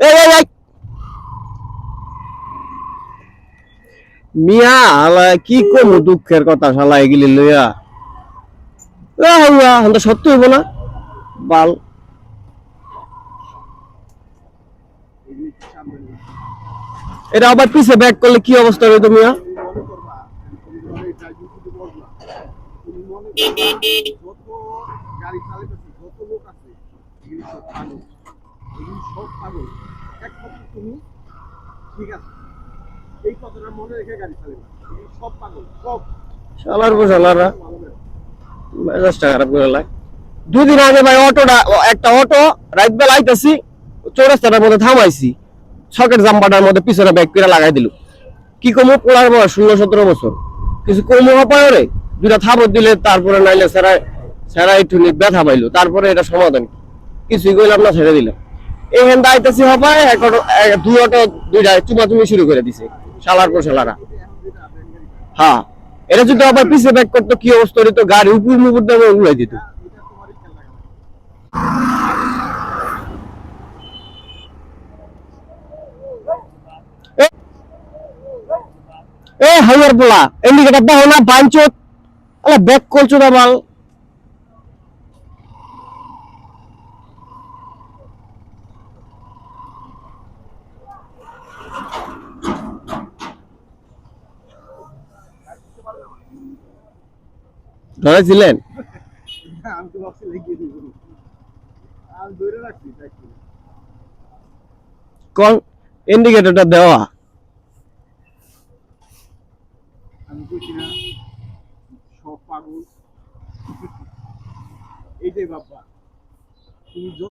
এই এই এই মিয়া আলা কি কমু দুঃখের কথা শালা এগুলি লইয়া হইয়া হন্তা সত্য হইব না বাল এটা আবার পিছে ব্যাক করলে কি অবস্থা হবে তুমি শালার পর শালারা মেজাজটা খারাপ করে লাগে দুদিন আগে ভাই অটোটা একটা অটো রাত বেলা আইতাছি চৌরাস্তাটার মধ্যে থামাইছি সকেট জাম্পাটার মধ্যে পিছনে ব্যাগ করে লাগাই দিল কি কমু পোলার বয়স 16-17 বছর কিছু কমু হপায় রে দুটা থাপড় দিলে তারপরে নাইলে সেরা সেরা একটু ব্যথা পাইলো তারপরে এটা সমাধান কিছুই কইলাম না ছেড়ে দিলাম এখান আইতাছি হপায় দুই অটো দুইটা চুমাচুমি শুরু করে দিছে শালার পর শালারা হ্যাঁ এটা যদি আবার পিছিয়ে ব্যাক করতো কি অবস্থা হতো গাড়ি উপর মুপুর দামে উড়াই দিত এ হাইয়ার পোলা ইন্ডিকেটর দাও না বাঞ্চত আলা ব্যাক করছো না বাল ধরেছিলেন কোন ইন্ডিকেটরটা দেওয়া